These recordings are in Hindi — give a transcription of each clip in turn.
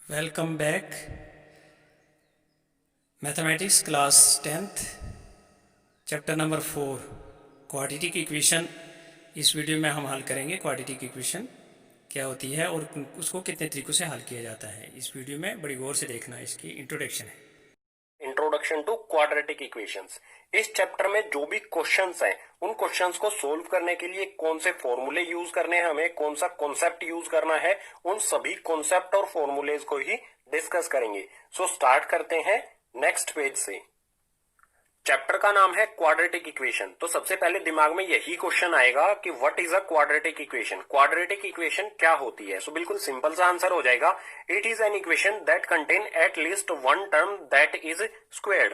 Welcome back. Mathematics class 10th chapter number 4 quadratic equation. इस वीडियो में हम हल करेंगे क्वाड्रेटिक इक्वेशन क्या होती है और उसको कितने तरीक़ों से हल किया जाता है। इस वीडियो में बड़ी गौर से देखना, इसकी इंट्रोडक्शन है। Introduction to quadratic equations. इस चैप्टर में जो भी क्वेश्चंस हैं उन क्वेश्चंस को सोल्व करने के लिए कौन से फॉर्मूले यूज करने हैं, हमें कौन सा कॉन्सेप्ट यूज करना है, उन सभी कॉन्सेप्ट और फॉर्मूलेज को ही डिस्कस करेंगे। सो स्टार्ट करते हैं नेक्स्ट पेज से। चैप्टर का नाम है क्वाड्रेटिक इक्वेशन। तो सबसे पहले दिमाग में यही क्वेश्चन आएगा कि what is a quadratic equation. Quadratic equation क्या होती है? सो बिल्कुल सिंपल सा आंसर हो जाएगा, it is an equation that contain at least one term that is squared.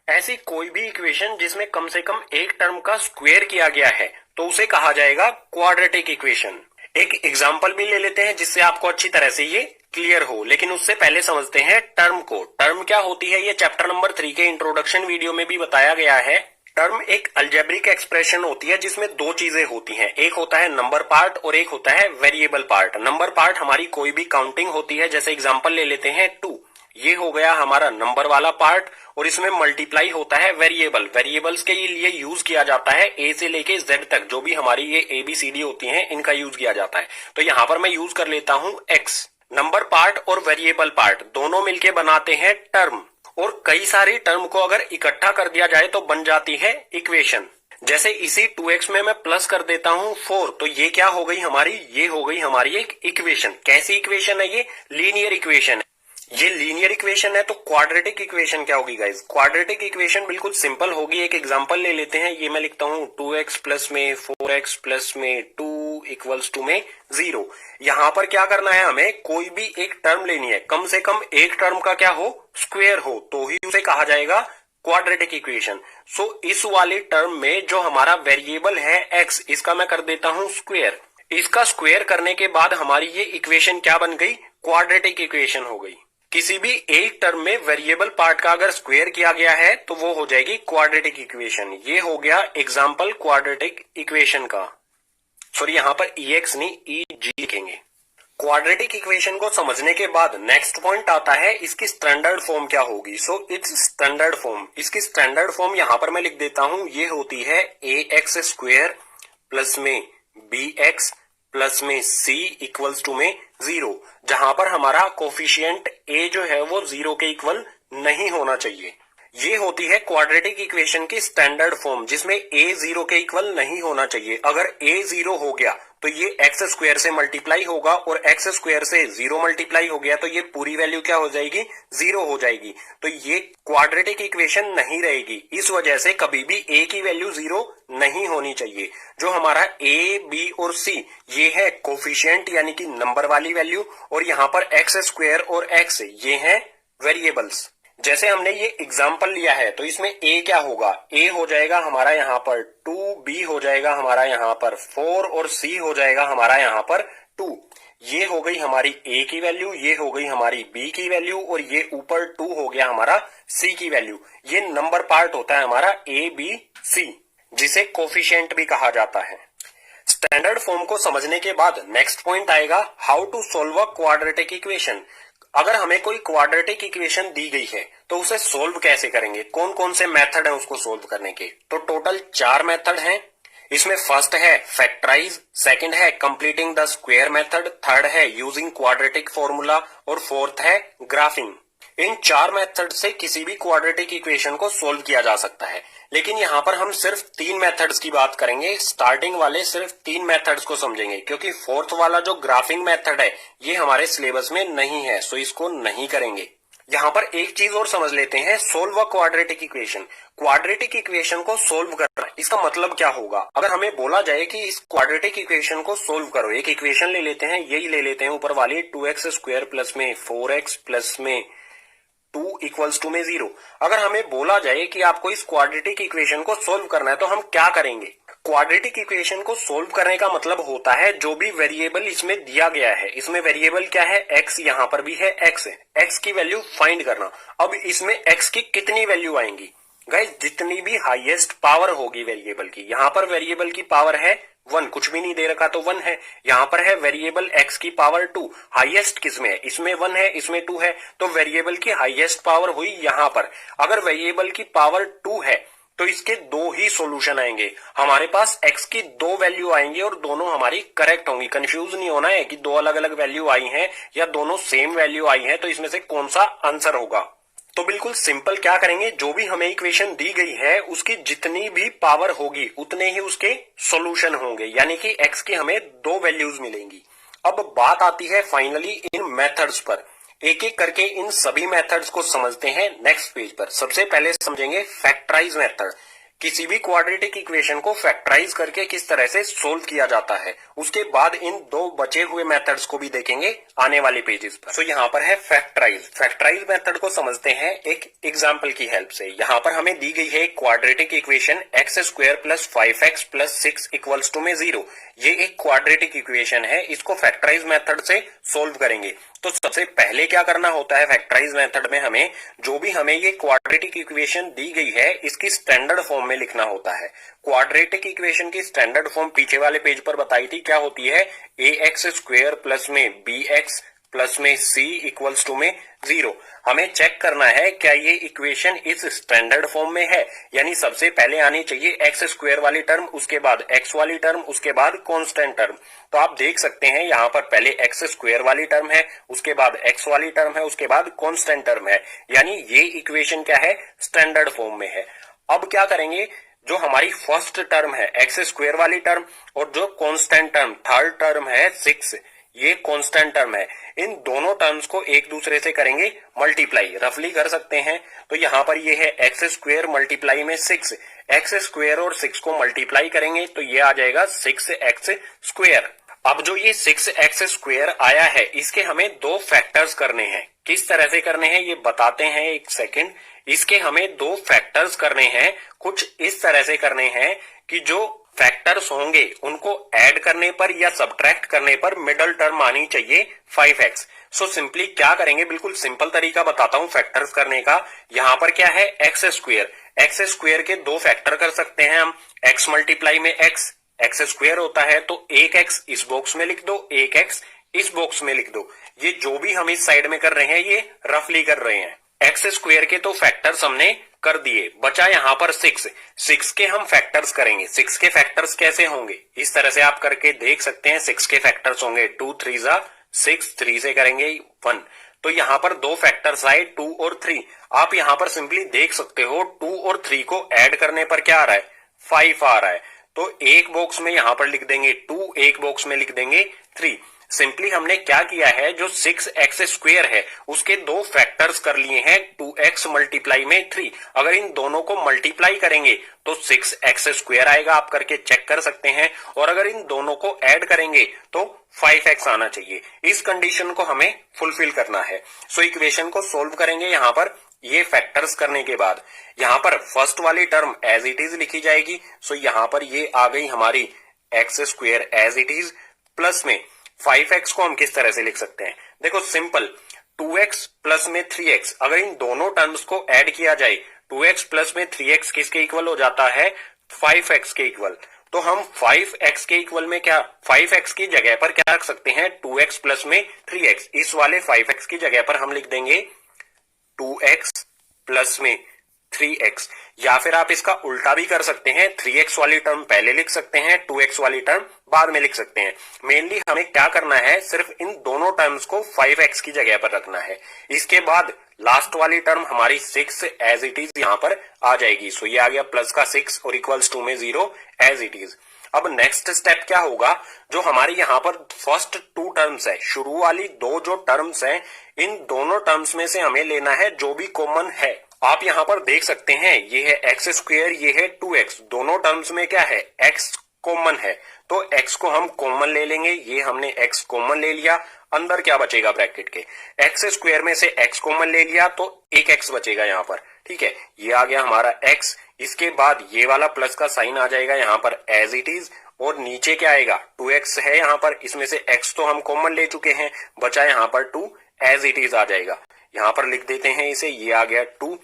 ऐसी कोई भी इक्वेशन जिसमें कम से कम एक टर्म का स्क्वेयर किया गया है तो उसे कहा जाएगा क्वाड्रेटिक इक्वेशन। एक एग्जाम्पल भी ले लेते हैं जिससे आपको अच्छी तरह से ये क्लियर हो, लेकिन उससे पहले समझते हैं टर्म को। टर्म क्या होती है ये चैप्टर नंबर 3 के इंट्रोडक्शन वीडियो में भी बताया गया है। टर्म एक अलजेब्रिक एक्सप्रेशन होती है जिसमें दो चीजें होती हैं, एक होता है नंबर पार्ट और एक होता है वेरिएबल पार्ट। नंबर पार्ट हमारी कोई भी काउंटिंग होती है, जैसे एग्जाम्पल ले लेते हैं 2, ये हो गया हमारा नंबर वाला पार्ट, और इसमें मल्टीप्लाई होता है वेरिएबल। वेरिएबल्स के लिए यूज किया जाता है ए से लेके जेड तक, जो भी हमारी ये ABCD होती हैं इनका यूज किया जाता है। तो यहां पर मैं यूज कर लेता हूं एक्स। नंबर पार्ट और वेरिएबल पार्ट दोनों मिलके बनाते हैं टर्म, और कई सारी टर्म को अगर इकट्ठा कर दिया जाए तो बन जाती है इक्वेशन। जैसे इसी 2x में मैं प्लस कर देता हूं 4, तो ये क्या हो गई हमारी, ये हो गई हमारी एक इक्वेशन। कैसी इक्वेशन है ये? लीनियर इक्वेशन है। ये लीनियर इक्वेशन है, तो क्वाड्रेटिक इक्वेशन क्या होगी गाइज? क्वाड्रेटिक इक्वेशन बिल्कुल सिंपल होगी। एक एग्जांपल ले लेते हैं, ये मैं लिखता हूं 2x प्लस में 4x प्लस में 2 इक्वल्स टू में 0। यहां पर क्या करना है, हमें कोई भी एक टर्म लेनी है, कम से कम एक टर्म का क्या हो, स्क्वेयर हो, तो ही उसे कहा जाएगा क्वाड्रेटिक इक्वेशन। सो इस वाले टर्म में जो हमारा वेरिएबल है x, इसका मैं कर देता हूं स्क्वेयर। इसका स्क्वेयर करने के बाद हमारी ये इक्वेशन क्या बन गई, क्वाड्रेटिक इक्वेशन हो गई। किसी भी एक टर्म में वेरिएबल पार्ट का अगर स्क्वेयर किया गया है तो वो हो जाएगी क्वाड्रेटिक इक्वेशन। ये हो गया एग्जांपल क्वाड्रेटिक इक्वेशन का। सॉरी, यहां पर EX नहीं EG लिखेंगे। क्वाड्रेटिक इक्वेशन को समझने के बाद नेक्स्ट पॉइंट आता है इसकी स्टैंडर्ड फॉर्म क्या होगी। So it's standard form. इसकी स्टैंडर्ड फॉर्म यहां पर मैं लिख देता हूं, ये होती है AX स्क्वेयर प्लस में BX प्लस में C इक्वल्स टू में 0, जहां पर हमारा कोफिशिएंट A जो है वो 0 के इक्वल नहीं होना चाहिए। ये होती है क्वाड्रेटिक इक्वेशन की स्टैंडर्ड फॉर्म, जिसमें A 0 के इक्वल नहीं होना चाहिए। अगर A 0 हो गया तो ये x स्क्वायर से मल्टीप्लाई होगा, और x स्क्वायर से 0 मल्टीप्लाई हो गया तो ये पूरी वैल्यू क्या हो जाएगी, 0 हो जाएगी। तो ये क्वाड्रेटिक इक्वेशन नहीं रहेगी। इस वजह से कभी भी A की वैल्यू 0 नहीं होनी चाहिए। जो हमारा A, B और C ये है कोफिशिएंट यानी कि नंबर वाली वैल्यू, और यहाँ पर x स्क्वायर और x ये हैं वेरिएबल्स। जैसे हमने ये एग्जाम्पल लिया है तो इसमें A क्या होगा, A हो जाएगा हमारा यहाँ पर 2, B हो जाएगा हमारा यहाँ पर 4 और C हो जाएगा हमारा यहाँ पर 2। ये हो गई हमारी A की वैल्यू, ये हो गई हमारी B की वैल्यू, और ये ऊपर 2 हो गया हमारा C की वैल्यू। ये नंबर पार्ट होता है हमारा A, B, C, जिसे कोफिशिएंट भी कहा जाता है। स्टैंडर्ड फॉर्म को समझने के बाद नेक्स्ट पॉइंट आएगा how to solve a quadratic equation. अगर हमें कोई क्वाड्रेटिक इक्वेशन दी गई है तो उसे सोल्व कैसे करेंगे, कौन कौन से मेथड है उसको सोल्व करने के? तो टोटल 4 मेथड हैं। इसमें फर्स्ट है फैक्टराइज, सेकंड है completing the square method, third है यूजिंग क्वाड्रेटिक फॉर्मूला, और फोर्थ है ग्राफिंग। इन 4 मेथड से किसी भी क्वाड्रेटिक इक्वेशन को सोल्व किया जा सकता है, लेकिन यहाँ पर हम सिर्फ 3 मेथड्स की बात करेंगे। स्टार्टिंग वाले सिर्फ 3 मेथड्स को समझेंगे, क्योंकि फोर्थ वाला जो ग्राफिंग मेथड है ये हमारे सिलेबस में नहीं है, सो इसको नहीं करेंगे। यहाँ पर एक चीज और समझ लेते हैं, solve a quadratic equation. Quadratic equation को सोल्व करना, इसका मतलब क्या होगा? अगर हमें बोला जाए कि इस क्वाड्रेटिक इक्वेशन को सोल्व करो, एक इक्वेशन ले लेते हैं, यही ले लेते हैं ऊपर वाली 2x स्क्वायर प्लस में 4x प्लस में 2 इक्वल्स टू में 0। अगर हमें बोला जाए कि आपको इस क्वाड्रेटिक इक्वेशन को सोल्व करना है तो हम क्या करेंगे? क्वाड्रेटिक इक्वेशन को सोल्व करने का मतलब होता है जो भी वेरिएबल इसमें दिया गया है, इसमें वेरिएबल क्या है, x, यहाँ पर भी है x है, x की वैल्यू फाइंड करना। अब इसमें x की कितनी वैल्यू आएंगी गाइस? जितनी भी हाईएस्ट पावर होगी वेरिएबल की, यहाँ पर वेरिएबल की पावर है 1, कुछ भी नहीं दे रखा तो 1 है। यहाँ पर है वेरिएबल x की पावर 2, हाईएस्ट किसमें है, इसमें 1 है, इसमें 2 है, तो वेरिएबल की हाईएस्ट पावर हुई यहाँ पर। अगर वेरिएबल की पावर 2 है तो इसके दो ही सॉल्यूशन आएंगे, हमारे पास x की दो वैल्यू आएंगी और दोनों हमारी करेक्ट होंगी। कंफ्यूज नहीं होना है कि दो अलग अलग वैल्यू आई हैं या दोनों सेम वैल्यू आई हैं, तो इसमें से कौन सा आंसर होगा। तो बिल्कुल सिंपल क्या करेंगे, जो भी हमें इक्वेशन दी गई है उसकी जितनी भी पावर होगी उतने ही उसके सॉल्यूशन होंगे, यानी कि x की हमें दो वैल्यूज मिलेंगी। अब बात आती है फाइनली इन मेथड्स पर। एक एक करके इन सभी मेथड्स को समझते हैं नेक्स्ट पेज पर। सबसे पहले समझेंगे फैक्टराइज मेथड। किसी भी क्वाड्रेटिक इक्वेशन को फैक्टराइज करके किस तरह से सोल्व किया जाता है, उसके बाद इन दो बचे हुए मेथड्स को भी देखेंगे आने वाले पेजेस पर। तो यहाँ पर है फैक्टराइज। फैक्टराइज मेथड को समझते हैं एक एग्जांपल की हेल्प से। यहाँ पर हमें दी गई है एक क्वाड्रेटिक इक्वेशन x² + 5x + 6 = 0। ये एक क्वाड्रेटिक इक्वेशन है, इसको फैक्टराइज मेथड से सोल्व करेंगे। तो सबसे पहले क्या करना होता है फैक्टराइज मेथड में, हमें जो भी हमें ये क्वाड्रेटिक इक्वेशन दी गई है इसकी स्टैंडर्ड फॉर्म में लिखना होता है। क्वाड्रेटिक इक्वेशन की स्टैंडर्ड फॉर्म पीछे वाले पेज पर बताई थी, क्या होती है, ax² प्लस में bx प्लस में c इक्वल्स टू में 0। हमें चेक करना है क्या ये इक्वेशन इस स्टैंडर्ड फॉर्म में है, यानी सबसे पहले आनी चाहिए x² वाली टर्म, उसके बाद x वाली टर्म, उसके बाद कांस्टेंट टर्म। तो आप देख सकते हैं यहाँ पर पहले x² वाली टर्म है, उसके बाद x वाली टर्म है, उसके बाद कांस्टेंट टर्म है, यानी ये इक्वेशन क्या है, स्टैंडर्ड फॉर्म में है। अब क्या करेंगे, जो हमारी फर्स्ट टर्म है x² वाली टर्म और जो कांस्टेंट टर्म थर्ड टर्म है 6, ये कांस्टेंट टर्म है, इन दोनों टर्म्स को एक दूसरे से करेंगे मल्टीप्लाई, रफली कर सकते हैं। तो यहाँ पर ये है x² मल्टीप्लाई में 6, x² और 6 को मल्टीप्लाई करेंगे तो ये आ जाएगा 6x²। अब जो ये 6x² आया है इसके हमें दो फैक्टर्स करने हैं। किस तरह से करने हैं ये बताते हैं, एक सेकेंड। इसके हमें दो फैक्टर्स करने हैं, कुछ इस तरह से करने हैं कि जो फैक्टर्स होंगे उनको ऐड करने पर या सब्ट्रैक्ट करने पर मिडल टर्म आनी चाहिए 5x। सो सिंपली क्या करेंगे, बिल्कुल सिंपल तरीका बताता हूं फैक्टर्स करने का। यहां पर क्या है, x² के दो फैक्टर कर सकते हैं हम, x मल्टीप्लाई में x² होता है तो 1x इस बॉक्स में लिख दो, 1x इस बॉक्स में लिख दो। ये जो भी हम इस साइड में कर रहे हैं ये रफली कर रहे हैं। x² के तो फैक्टर्स हमने कर दिए, बचा यहाँ पर 6 के हम फैक्टर्स करेंगे। 6 के फैक्टर्स कैसे होंगे, इस तरह से आप करके देख सकते हैं। 6 के फैक्टर्स होंगे 2 3 6, 3 से करेंगे 1, तो यहाँ पर दो फैक्टर्स आए 2 और 3। आप यहाँ पर सिंपली देख सकते हो 2 और 3 को ऐड करने पर क्या आ रहा है, 5 आ रहा है। तो एक बॉक्स में यहाँ पर लिख देंगे 2, एक बॉक्स में लिख देंगे 3। सिंपली हमने क्या किया है, जो 6x² है उसके दो फैक्टर्स कर लिए हैं 2x मल्टीप्लाई में 3। अगर इन दोनों को मल्टीप्लाई करेंगे तो 6x² आएगा, आप करके चेक कर सकते हैं। और अगर इन दोनों को ऐड करेंगे तो 5x आना चाहिए। इस कंडीशन को हमें फुलफिल करना है। सो इक्वेशन को सोल्व करेंगे यहाँ पर ये फैक्टर्स करने के बाद। यहाँ पर फर्स्ट वाली टर्म एज इट इज लिखी जाएगी। सो यहाँ पर ये आ गई हमारी x² as it is, plus में 5x को हम किस तरह से लिख सकते हैं, देखो सिंपल, 2x प्लस में 3x, अगर इन दोनों टर्म्स को ऐड किया जाए 2x प्लस में 3x किसके इक्वल हो जाता है, 5x के इक्वल। तो हम 5x के इक्वल में क्या, 5x की जगह पर क्या रख सकते हैं, 2x प्लस में 3x। इस वाले 5x की जगह पर हम लिख देंगे 2x प्लस में 3x, या फिर आप इसका उल्टा भी कर सकते हैं, 3x वाली टर्म पहले लिख सकते हैं, 2x वाली टर्म बाद में लिख सकते हैं। मेनली हमें क्या करना है, सिर्फ इन दोनों टर्म्स को 5x की जगह पर रखना है। इसके बाद लास्ट वाली टर्म हमारी 6 एज इट इज यहाँ पर आ जाएगी। सो ये आ गया प्लस का 6 और इक्वल्स टू में 0 एज इट इज। अब नेक्स्ट स्टेप क्या होगा, जो हमारे यहाँ पर फर्स्ट 2 टर्म्स है, शुरू वाली दो जो टर्म्स हैं, इन दोनों टर्म्स में से हमें लेना है जो भी कॉमन है। आप यहाँ पर देख सकते हैं ये है x², ये है 2x, दोनों टर्म्स में क्या है, x कॉमन है, तो x को हम कॉमन ले लेंगे। ये हमने x कॉमन ले लिया, अंदर क्या बचेगा ब्रैकेट के, x² में से x कॉमन ले लिया तो 1x बचेगा यहाँ पर, ठीक है। ये आ गया हमारा x, इसके बाद ये वाला प्लस का साइन आ जाएगा यहाँ पर एज इट इज, और नीचे क्या आएगा, 2x है यहाँ पर, इसमें से x तो हम कॉमन ले चुके हैं, बचा यहाँ पर 2 एज इट इज आ जाएगा। यहाँ पर लिख देते हैं इसे, ये आ गया 2।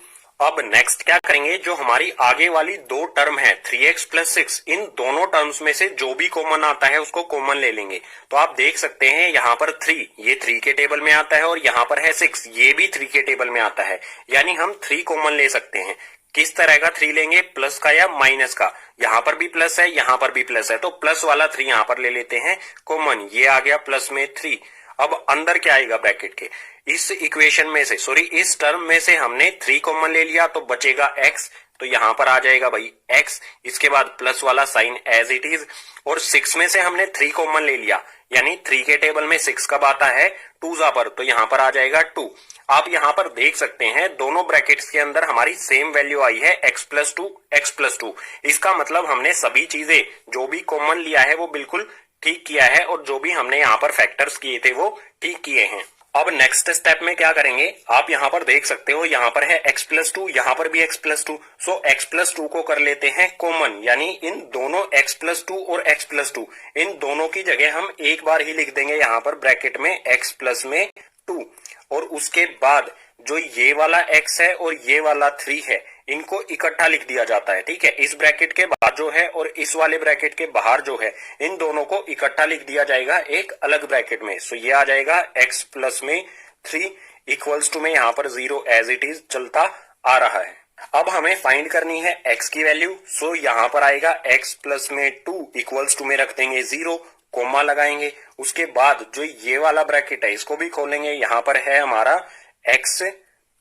अब नेक्स्ट क्या करेंगे, जो हमारी आगे वाली दो टर्म है 3x प्लस 6, इन दोनों टर्म्स में से जो भी कॉमन आता है उसको कॉमन ले लेंगे। तो आप देख सकते हैं यहाँ पर 3 ये 3 के टेबल में आता है और यहाँ पर है 6 ये भी 3 के टेबल में आता है, यानी हम 3 कॉमन ले सकते हैं। किस तरह का 3 लेंगे, प्लस का या माइनस का? यहाँ पर भी प्लस है यहाँ पर भी प्लस है, तो प्लस वाला 3 यहाँ पर ले लेते हैं कॉमन, ये आ गया प्लस में 3। अब अंदर क्या आएगा ब्रैकेट के, इस इक्वेशन में से इस टर्म में से हमने 3 कॉमन ले लिया तो बचेगा x, तो यहां पर आ जाएगा भाई x, इसके बाद प्लस वाला साइन एज इट इज। और 6 में से हमने 3 कॉमन ले लिया, यानी 3 के टेबल में 6 कब आता है, 2 पर, तो यहां पर आ जाएगा 2। आप यहां पर देख सकते हैं दोनों ब्रैकेट्स के अंदर हमारी सेम वैल्यू आई है x प्लस 2 x प्लस 2। इसका मतलब हमने सभी चीजें जो भी कॉमन लिया है वो बिल्कुल ठीक किया है और जो भी हमने यहाँ पर फैक्टर्स किए थे वो ठीक किए हैं। अब नेक्स्ट स्टेप में क्या करेंगे, आप यहाँ पर देख सकते हो यहाँ पर है x प्लस 2, यहाँ पर भी x प्लस 2, सो x प्लस 2 को कर लेते हैं कॉमन, यानी इन दोनों x प्लस 2 और x प्लस 2 इन दोनों की जगह हम एक बार ही लिख देंगे यहाँ पर ब्रैकेट में x प्लस में 2, और उसके बाद जो ये वाला x है और ये वाला 3 है इनको इकट्ठा लिख दिया जाता है, ठीक है। इस ब्रैकेट के बाहर जो है और इस वाले ब्रैकेट के बाहर जो है इन दोनों को इकट्ठा लिख दिया जाएगा एक अलग ब्रैकेट में। सो ये आ जाएगा x प्लस में 3 इक्वल्स टू में यहाँ पर 0 एज इट इज चलता आ रहा है। अब हमें फाइंड करनी है x की वैल्यू, सो यहाँ पर आएगा x प्लस में 2 इक्वल्स टू में रख देंगे 0, कोमा लगाएंगे। उसके बाद जो ये वाला ब्रैकेट है इसको भी खोलेंगे, यहाँ पर है हमारा x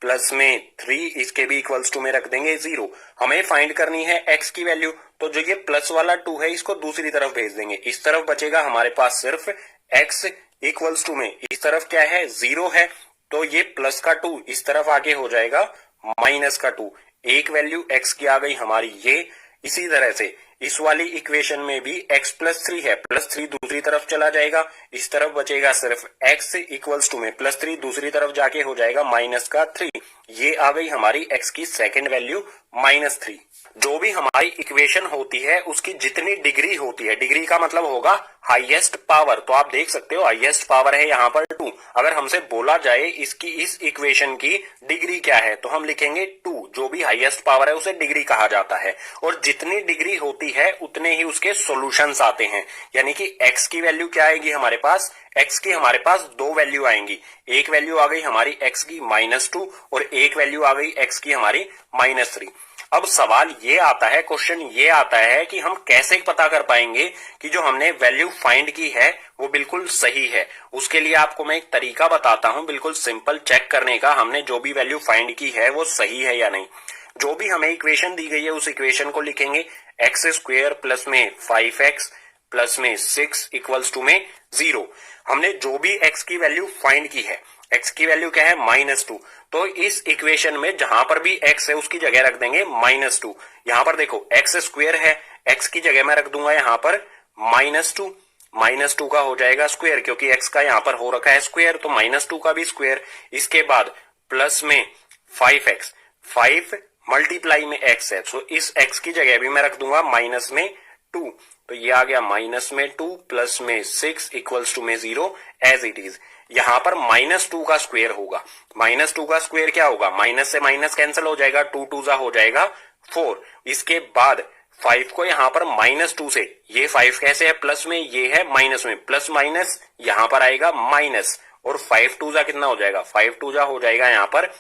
प्लस में 3, इसके भी इक्वल्स टू में रख देंगे 0। हमें फाइंड करनी है x की वैल्यू, तो जो ये प्लस वाला 2 है इसको दूसरी तरफ भेज देंगे, इस तरफ बचेगा हमारे पास सिर्फ x इक्वल्स टू में, इस तरफ क्या है 0 है, तो ये प्लस का 2 इस तरफ आगे हो जाएगा माइनस का 2। एक वैल्यू x की आ गई हमारी ये। इसी तरह से इस वाली इक्वेशन में भी x प्लस 3 है, प्लस 3 दूसरी तरफ चला जाएगा, इस तरफ बचेगा सिर्फ x इक्वल्स टू में प्लस 3 दूसरी तरफ जाके हो जाएगा माइनस का 3। ये आ गई हमारी x की सेकंड वैल्यू -3। जो भी हमारी इक्वेशन होती है उसकी जितनी डिग्री होती है, डिग्री का मतलब होगा हाईएस्ट पावर, तो आप देख सकते हो हाईएस्ट पावर है यहाँ पर 2। अगर हमसे बोला जाए इसकी इस इक्वेशन की डिग्री क्या है तो हम लिखेंगे 2, जो भी हाईएस्ट पावर है उसे डिग्री कहा जाता है। और जितनी डिग्री होती है उतने ही उसके सॉल्यूशंस आते हैं, यानी कि x की वैल्यू क्या आएगी हमारे पास, x की हमारे पास 2 वैल्यू आएंगी। एक वैल्यू आ गई हमारी x की -2 और एक वैल्यू आ गई x की हमारी -3। अब सवाल ये आता है, क्वेश्चन ये आता है कि हम कैसे पता कर पाएंगे कि जो हमने वैल्यू फाइंड की है वो बिल्कुल सही है। उसके लिए आपको मैं एक तरीका बताता हूं बिल्कुल सिंपल चेक करने का, हमने जो भी वैल्यू फाइंड की है वो सही है या नहीं। जो भी हमें इक्वेशन दी गई है उस इक्वेशन को लिखेंगे x स्क्वायर प्लस में 5x प्लस में 6 इक्वल्स टू में 0। हमने जो भी x की वैल्यू फाइंड की है, x की वैल्यू क्या है -2, तो इस इक्वेशन में जहां पर भी x है उसकी जगह रख देंगे -2। यहां पर देखो x स्क्वायर है, x की जगह मैं रख दूंगा यहां पर -2 का हो जाएगा स्क्वायर, क्योंकि x का यहां पर हो रखा है स्क्वायर, तो -2 का भी स्क्वायर। इसके बाद प्लस में 5x, 5 मल्टीप्लाई में x है, तो इस x की जगह भी मैं रख दूंगा -2, तो ये आ गया -2 प्लस में 6 इक्वल्स टू में 0 एज इट इज। यहां पर -2 का स्क्वायर होगा, -2 का स्क्वायर क्या होगा, माइनस से माइनस कैंसिल हो जाएगा, 2 2 जा हो जाएगा 4। इसके बाद 5 को यहां पर -2 से, ये 5 कैसे है प्लस में, ये है माइनस में, प्लस माइनस यहां पर आएगा माइनस, और 5 2 जा कितना हो जाएगा, 5 2 जा हो जाएगा यहां पर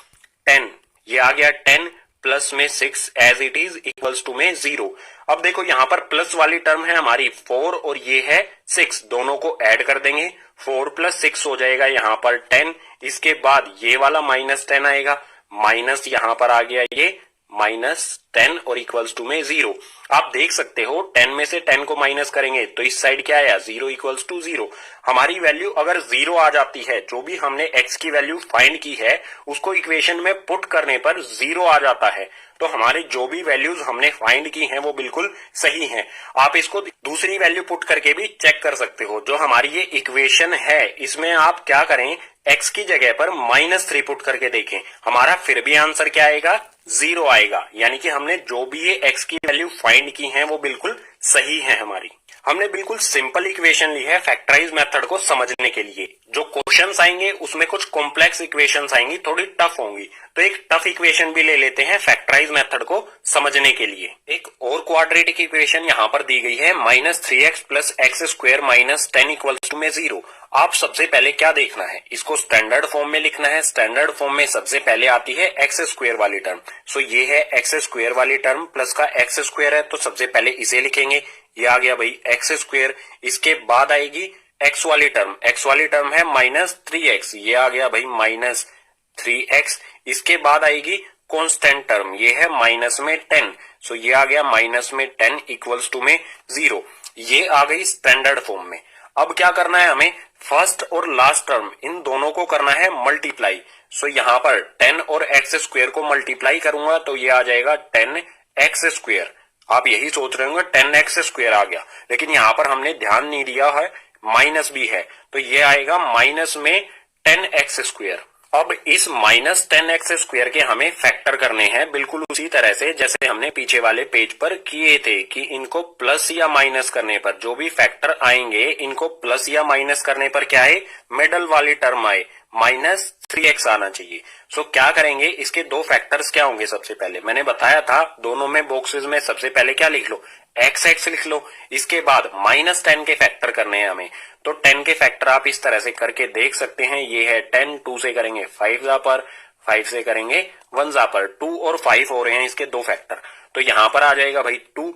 10। ये आ गया 10 प्लस में 6 as it is equals to में 0। अब देखो यहां पर प्लस वाली टर्म है हमारी 4 और ये है 6, दोनों को ऐड कर देंगे, 4 प्लस 6 हो जाएगा यहां पर 10। इसके बाद ये वाला -10 आएगा, माइनस यहां पर आ गया ये -10 और इक्वल्स टू में 0। आप देख सकते हो 10 में से 10 को माइनस करेंगे तो इस साइड क्या आया, 0 इक्वल्स टू 0। हमारी वैल्यू अगर 0 आ जाती है, जो भी हमने x की वैल्यू फाइंड की है उसको इक्वेशन में पुट करने पर 0 आ जाता है, तो हमारे जो भी वैल्यूज हमने फाइंड की हैं वो बिल्कुल सही हैं। आप इसको दूसरी वैल्यू पुट करके भी चेक कर सकते हो। जो हमारी ये इक्वेशन है इसमें आप क्या करें, x की जगह पर -3 पुट करके देखें, हमारा फिर भी आंसर क्या आएगा, 0 आएगा, यानी कि हमने जो भी ये x की वैल्यू फाइंड की है वो बिल्कुल सही है हमारी। हमने बिल्कुल सिंपल इक्वेशन ली है फैक्टराइज मेथड को समझने के लिए। जो क्वेश्चंस आएंगे उसमें कुछ कॉम्प्लेक्स इक्वेशंस आएंगी, थोड़ी टफ होंगी, तो एक टफ इक्वेशन भी ले लेते हैं फैक्टराइज मेथड को समझने के लिए। एक और क्वाड्रेटिक इक्वेशन यहाँ पर दी गई है -3x plus x square minus 10 equals to में 0। आप सबसे पहले क्या देखना है, इसको स्टैंडर्ड फॉर्म में लिखना है। स्टैंडर्ड फॉर्म में सबसे पहले आती है एक्स स्क्वायर वाली टर्म। सो ये है एक्स स्क्वायर वाली टर्म, प्लस का एक्स स्क्वायर है तो सबसे पहले इसे लिखेंगे। ये आ गया भाई एक्स स्क्वायर। इसके बाद आएगी एक्स वाली टर्म, एक्स वाली टर्म है -3x, ये आ गया भाई -3x। इसके बाद आएगी कांस्टेंट टर्म, ये है माइनस में 10, सो ये आ गया माइनस में 10 इक्वल्स टू में 0। ये आ गई स्टैंडर्ड फॉर्म में। अब क्या करना है हमें, फर्स्ट और लास्ट टर्म इन दोनों को करना है मल्टीप्लाई। सो यहाँ पर 10 और एक्स स्क्वायर को मल्टीप्लाई करूंगा तो ये आ जाएगा 10x स्क्वायर। आप यही सोच रहे होंगे 10x स्क्वायर आ गया, लेकिन यहाँ पर हमने ध्यान नहीं दिया है माइनस भी है, तो ये आएगा माइनस में 10x स्क्वायर। अब इस -10x स्क्वायर के हमें फैक्टर करने हैं, बिल्कुल उसी तरह से जैसे हमने पीछे वाले पेज पर किए थे कि इनको प्लस या माइनस करने पर जो भी फैक्टर आएंगे इनको प्लस या माइनस करने पर क्या है, मिडल वाली टर्म आए -3x आना चाहिए। सो क्या करेंगे, इसके दो फैक्टर्स क्या होंगे। सबसे पहले मैंने बताया था दोनों में बॉक्सेस में सबसे पहले क्या लिख लो, x लिख लो। इसके बाद -10 के फैक्टर करने हैं हमें, तो 10 के फैक्टर आप इस तरह से करके देख सकते हैं। ये है 10, 2 से करेंगे 5 जा पर, 5 से करेंगे 1 जा पर, 2 और 5 हो रहे हैं इसके दो फैक्टर, तो यहां पर आ जाएगा भाई 2,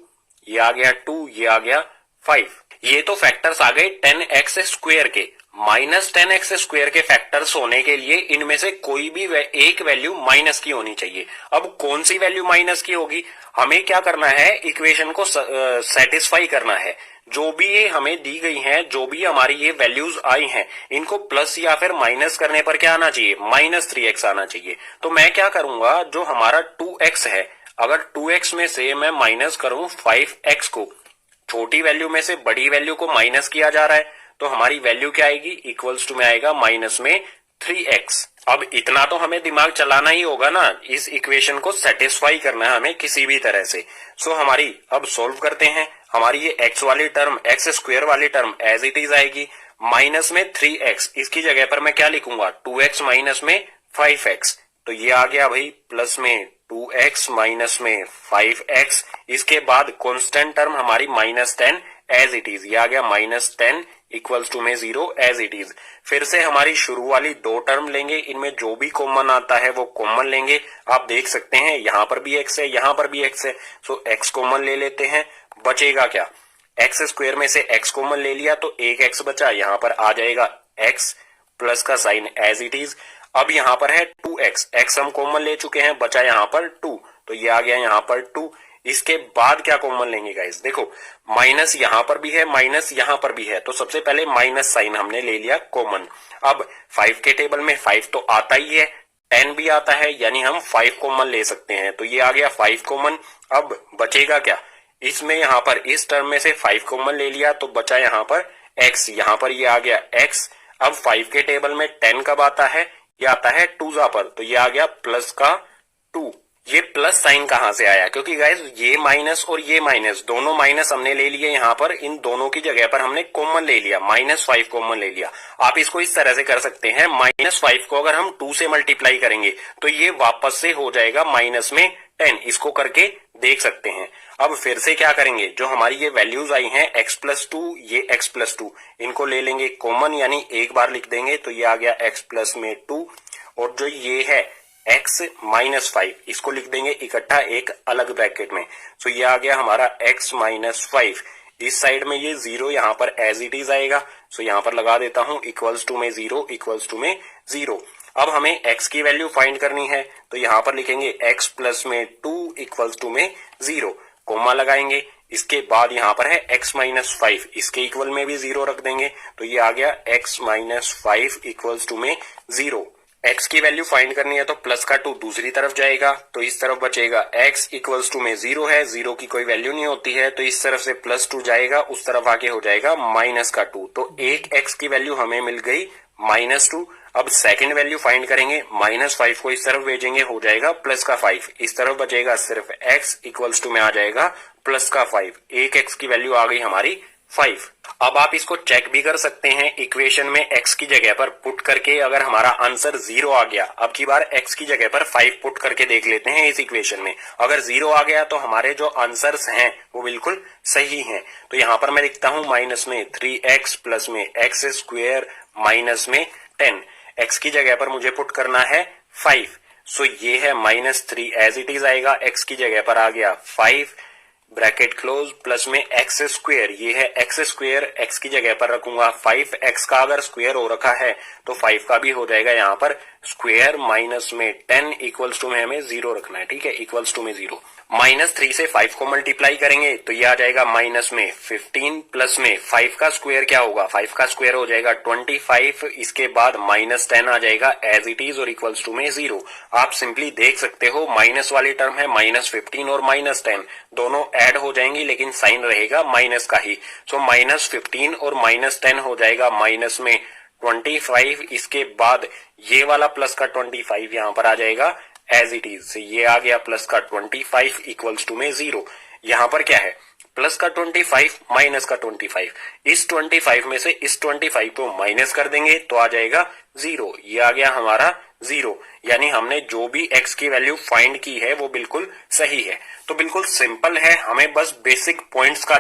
ये आ गया 2, ये आ गया 5। ये तो फैक्टर्स आ गए 10x स्क्वायर के। -10x स्क्वायर के फैक्टर्स होने के लिए इनमें से कोई भी एक वैल्यू माइनस की होनी चाहिए। अब कौन सी वैल्यू माइनस की होगी, हमें क्या करना है, इक्वेशन को सेटिस्फाई करना है। जो भी ये हमें दी गई हैं, जो भी हमारी ये वैल्यूज आई हैं, इनको प्लस या फिर माइनस करने पर क्या आना चाहिए, -3x आना चाहिए। तो मैं क्या करूंगा, जो हमारा 2x है, अगर 2x में से मैं माइनस करूं 5x को, छोटी वैल्यू में से बड़ी वैल्यू को माइनस किया जा रहा है, तो हमारी वैल्यू क्या आएगी, इक्वल्स टू में आएगा माइनस में 3x। अब इतना तो हमें दिमाग चलाना ही होगा ना, इस इक्वेशन को सेटिस्फाई करना है हमें किसी भी तरह से। सो हमारी अब सोल्व करते हैं। हमारी ये x वाली टर्म, एक्स स्क्वायर वाली टर्म एज इट इज आएगी, माइनस में 3x, इसकी जगह पर मैं क्या लिखूंगा, 2x माइनस में 5x, तो ये आ गया भाई प्लस में 2x माइनस में 5x। इसके बाद कांस्टेंट टर्म हमारी -10 एज इट इज, ये आ गया -10 इक्वल्स टू में 0 एज इट इज। फिर से हमारी शुरू वाली दो टर्म लेंगे, इनमें जो भी कॉमन आता है वो कॉमन लेंगे। आप देख सकते हैं यहाँ पर भी x है, यहाँ पर भी x है, सो x कॉमन ले लेते हैं। बचेगा क्या, एक्स स्क्वायर में से x कॉमन ले लिया तो एक x बचा, यहाँ पर आ जाएगा x प्लस का साइन एज इट इज। अब यहाँ पर है 2x, x हम कॉमन ले चुके हैं, बचा यहाँ पर 2, तो ये आ गया यहाँ पर 2। इसके बाद क्या कॉमन लेंगे गाइस, देखो माइनस यहाँ पर भी है, माइनस यहाँ पर भी है, तो सबसे पहले माइनस साइन हमने ले लिया कॉमन। अब 5 के टेबल में 5 तो आता ही है, 10 भी आता है, यानी हम 5 कॉमन ले सकते हैं, तो ये आ गया 5 कॉमन। अब बचेगा क्या, इसमें यहाँ पर इस टर्म में से 5 कॉमन ले लिया तो बचा यहाँ पर x, यहाँ पर ये आ गया x। अब 5 के टेबल में 10 कब आता है, ये आता है 2 जा पर, तो ये आ गया प्लस का 2। ये प्लस साइन कहां से आया, क्योंकि गाइस ये माइनस और ये माइनस, दोनों माइनस हमने ले लिए यहाँ पर, इन दोनों की जगह पर हमने कॉमन ले लिया, -5 कॉमन ले लिया। आप इसको इस तरह से कर सकते हैं, -5 को अगर हम 2 से मल्टीप्लाई करेंगे तो ये वापस से हो जाएगा माइनस में 10, इसको करके देख सकते हैं। अब फिर से क्या करेंगे, जो हमारी ये वैल्यूज आई हैं x+2, ये x+2, इनको ले लेंगे कॉमन, यानी एक बार लिख देंगे, तो ये आ गया x+ में 2, और जो ये है x-5, इसको लिख देंगे इकट्ठा एक अलग ब्रैकेट में, सो ये आ गया हमारा x-5। इस साइड में ये 0 यहाँ पर एज इट इज आएगा, सो यहाँ पर लगा देता हूं इक्वल्स टू में 0, इक्वल्स टू में 0। अब हमें x की वैल्यू फाइंड करनी है, तो यहाँ पर लिखेंगे x+ में 2 इक्वल्स टू में 0, कोमा लगाएंगे। इसके बाद यहाँ पर है x-5, इसके इक्वल में भी 0 रख देंगे, तो ये आ गया x-5 इक्वल्स टू में 0। x की वैल्यू फाइंड करनी है तो प्लस का 2 दूसरी तरफ जाएगा, तो इस तरफ बचेगा x इक्वल्स टू में 0 है, 0 की कोई वैल्यू नहीं होती है, तो इस तरफ से +2 जाएगा, उस तरफ आके हो जाएगा माइनस का 2, तो एक x की वैल्यू हमें मिल गई -2। अब सेकंड वैल्यू फाइंड करेंगे, -5 को इस तरफ भेजेंगे, हो जाएगा प्लस का 5, इस तरफ बचेगा सिर्फ x इक्वल्स टू में आ जाएगा प्लस का 5। एक x की वैल्यू आ गई हमारी 5। अब आप इसको चेक भी कर सकते हैं इक्वेशन में x की जगह पर पुट करके। अगर हमारा आंसर 0 आ गया, अब की बार x की जगह पर 5 पुट करके देख लेते हैं इस इक्वेशन में। अगर 0 आ गया तो हमारे जो आंसर्स हैं वो बिल्कुल सही हैं। तो यहां पर मैं लिखता हूं माइनस में 3x प्लस में x स्क्वायर माइनस में 10। x की जगह पर मुझे पुट करना है 5। सो ये है -3 एज इट इज आएगा, x की जगह पर आ गया 5 ब्रैकेट क्लोज प्लस में x स्क्वायर, ये है x स्क्वायर, x की जगह पर रखूंगा 5। x का अगर स्क्वायर हो रखा है तो 5 का भी हो जाएगा यहाँ पर स्क्वायर माइनस में 10 इक्वल्स टू में हमें 0 रखना है, ठीक है, इक्वल्स टू में 0। -3 से 5 को मल्टीप्लाई करेंगे तो ये आ जाएगा माइनस में 15 प्लस में 5 का स्क्वायर क्या होगा, 5 का स्क्वायर हो जाएगा 25। इसके बाद -10 आ जाएगा एज इट इज और इक्वल्स टू में 0। आप सिंपली देख सकते हो माइनस वाली टर्म है -15 और -10 दोनों ऐड हो जाएंगी लेकिन साइन रहेगा माइनस का ही। सो -15 और -10 हो जाएगा माइनस में 25। इसके बाद ये वाला प्लस का 25 यहां पर आ जाएगा एज इट इज। ये आ गया प्लस का 25 इक्वल्स टू में 0। यहां पर क्या है, प्लस का 25 माइनस का 25। इस 25 में से इस 25 को माइनस कर देंगे तो आ जाएगा 0। ये आ गया हमारा 0, यानी हमने जो भी x की वैल्यू फाइंड की है वो बिल्कुल सही है। तो बिल्कुल सिंपल है, हमें बस बेसिक पॉइंट्स का